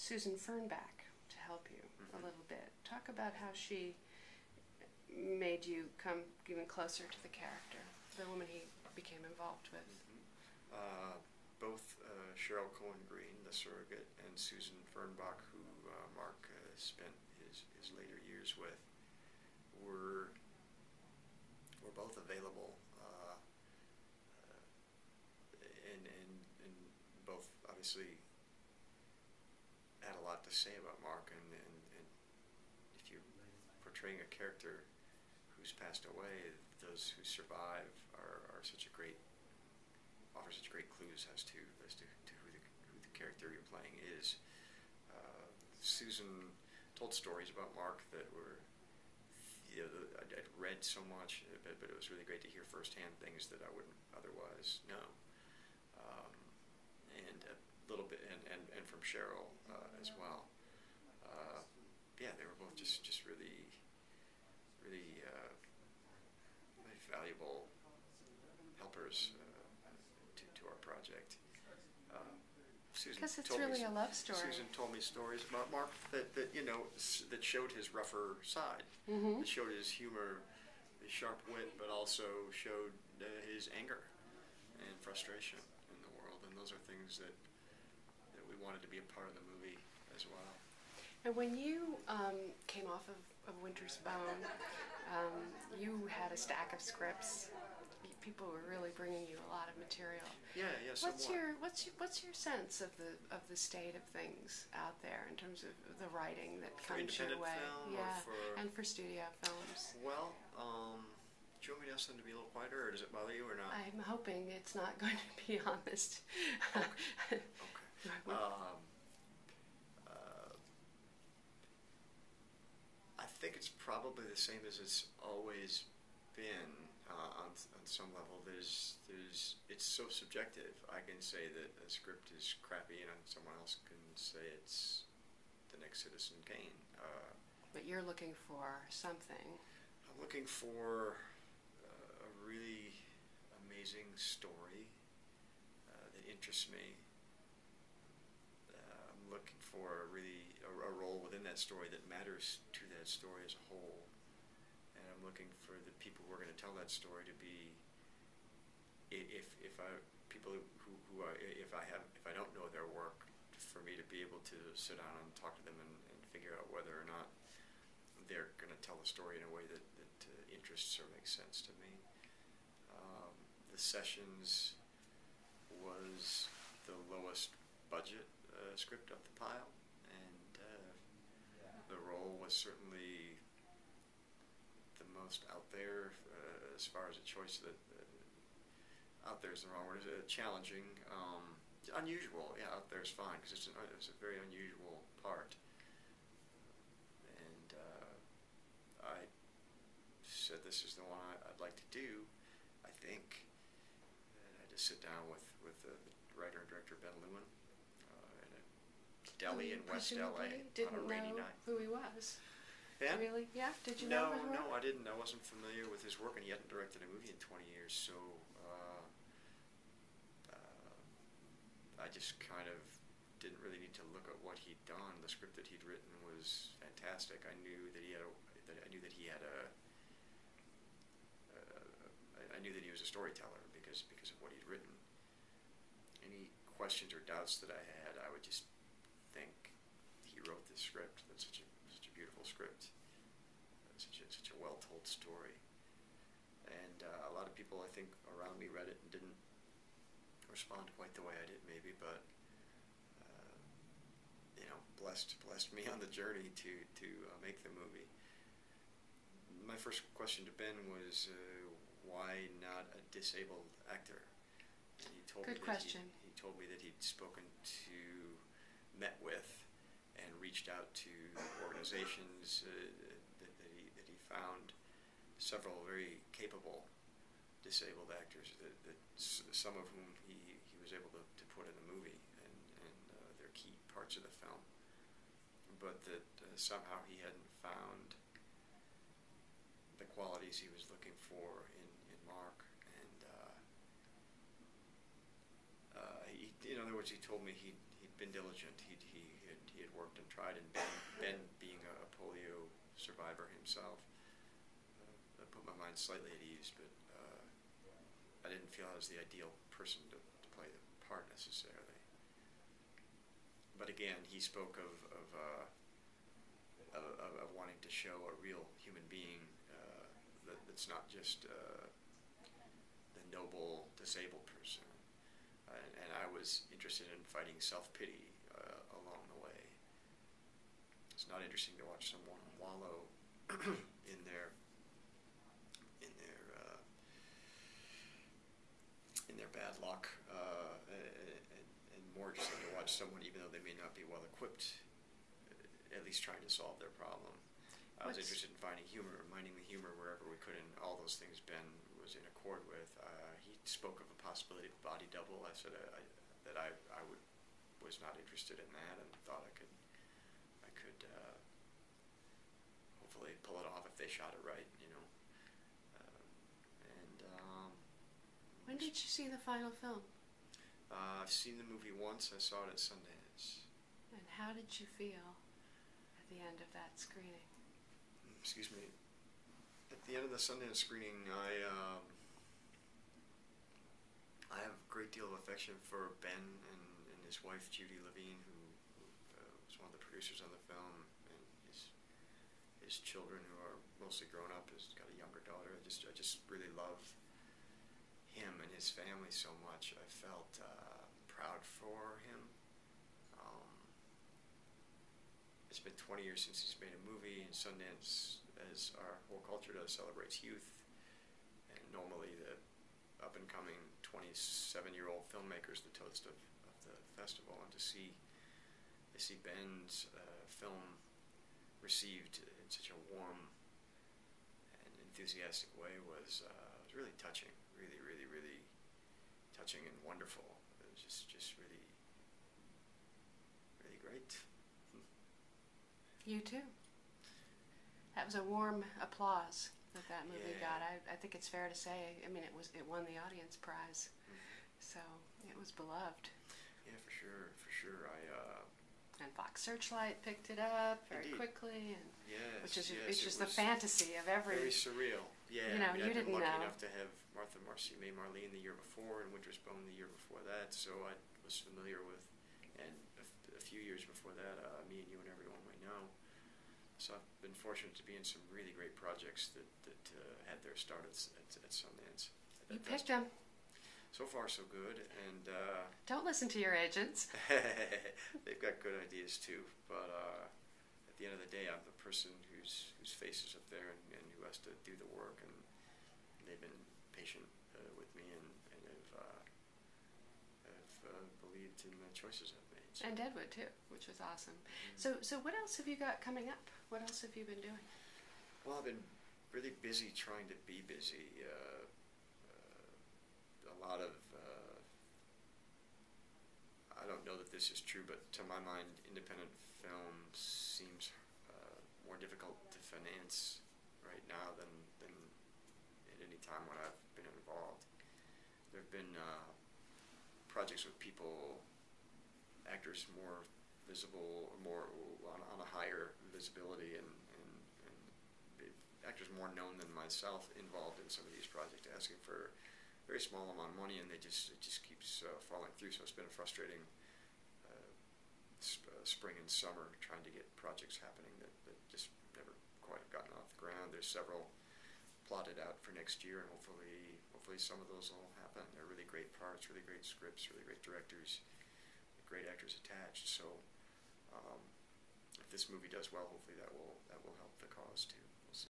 Susan Fernback to help you a little bit. Talk about how she made you come even closer to the character, the woman he became involved with. Both Cheryl Cohen Green, the surrogate, and Susan Fernbach, who Mark spent his later years with, were both available, and both obviously had a lot to say about Mark. And if you're portraying a character who's passed away, those who survive are such a great, offer such great clues as to who the character you're playing is. Susan told stories about Mark that were, I'd read so much, but it was really great to hear firsthand things that I wouldn't otherwise know. And a little bit, and from Cheryl as well. Yeah, they were both just really valuable helpers to our project. Because it's really a love story. Susan told me stories about Mark that that showed his rougher side, that showed his humor, his sharp wit, but also showed his anger and frustration in the world. And those are things that we wanted to be a part of the movie as well. And when you came off of Winter's Bone, you had a stack of scripts. People were really bringing you a lot of material. Yeah. What's your sense of the state of things out there in terms of the writing that for comes your way? Film, and for studio films. Well, do you want me to ask them to be a little quieter, or does it bother you, or not? I'm hoping it's not going to be honest. Okay. I think it's probably the same as it's always been. On some level, it's so subjective. I can say that a script is crappy, and someone else can say it's the next Citizen Kane. But you're looking for something. I'm looking for a really amazing story that interests me. I'm looking for a role within that story that matters to that story as a whole. And I'm looking for the people who are going to tell that story to be, if I don't know their work, for me to be able to sit down and talk to them and figure out whether or not they're going to tell the story in a way that interests or makes sense to me. The Sessions was the lowest budget script of the pile, and the role was certainly the most out there as far as a choice that out there is the wrong word. Challenging, unusual. Yeah, out there is fine because it's a very unusual part. And I said this is the one I'd like to do. I think. And I just sit down with the writer and director Ben Lewin in a deli in West LA on a rainy night. Who he was. Ben? Really? Yeah? Did you know his work? No, I didn't. I wasn't familiar with his work, and he hadn't directed a movie in 20 years, so I just kind of didn't really need to look at what he'd done. The script that he'd written was fantastic. I knew that he was a storyteller because of what he'd written. Any questions or doubts that I had, I would just think he wrote this script. That's such a beautiful script. Such a well-told story. And a lot of people, I think, around me read it and didn't respond quite the way I did, maybe, but blessed me on the journey to make the movie. My first question to Ben was, why not a disabled actor? And he told Good question. He told me that he'd met with, and reached out to organizations that he found several very capable disabled actors that some of whom he was able to put in the movie, and they're key parts of the film, but that somehow he hadn't found the qualities he was looking for in Mark. And in other words, he told me he'd been diligent. He had pride in Ben being a polio survivor himself. That put my mind slightly at ease, but I didn't feel I was the ideal person to play the part necessarily. But again, he spoke of wanting to show a real human being that's not just the noble disabled person. And I was interested in fighting self-pity along the way. It's not interesting to watch someone wallow in their bad luck, and more interesting to watch someone, even though they may not be well equipped, at least trying to solve their problem. I was interested in finding the humor wherever we could, and all those things Ben was in accord with. He spoke of a possibility of body double. I said that I was not interested in that, and thought I could hopefully pull it off if they shot it right, you know. When did you see the final film? I've seen the movie once. I saw it at Sundance. And how did you feel at the end of that screening? Excuse me. At the end of the Sundance screening, I have a great deal of affection for Ben and his wife Judy Levine, who was one of the producers on the film, and his children, who are mostly grown up. He's got a younger daughter. I just really love him and his family so much. I felt proud for him. It's been 20 years since he's made a movie, and Sundance, as our whole culture does, celebrates youth. And normally the up-and-coming 27-year-old filmmaker is the toast of the festival. And to see Ben's film received in such a warm and enthusiastic way was really touching. Really, really, really touching and wonderful. It was just really, really great. You too. That was a warm applause that movie got. I think it's fair to say. I mean, it won the audience prize, so it was beloved. Yeah, for sure. And Fox Searchlight picked it up very Indeed. Quickly, and Yes, which is the fantasy of every. Very surreal. Yeah, You know, I mean, you I've been didn't lucky know. enough to have Martha Marleine the year before, and Winter's Bone the year before that, so I was familiar with, and a few years before that, Me and You and Everyone We Know. So I've been fortunate to be in some really great projects that had their start at Sundance. You picked them. So far, so good, and Don't listen to your agents. they've got good ideas too. But at the end of the day, I'm the person whose face is up there and who has to do the work, and they've been patient with me and have believed in the choices I've made. So. And Deadwood too, which was awesome. So what else have you got coming up? What else have you been doing? Well, I've been really busy trying to be busy. A lot of, I don't know that this is true, but to my mind, independent film seems more difficult to finance right now than at any time when I've been involved. There have been projects with people, actors more visible, more on a higher visibility, and actors more known than myself involved in some of these projects, asking for a very small amount of money, and it just keeps falling through. So it's been a frustrating spring and summer trying to get projects happening that just never quite gotten off the ground. There's several plotted out for next year, and hopefully some of those will happen. They're really great parts, really great scripts, really great directors, great actors attached. So if this movie does well, hopefully that will help the cause too.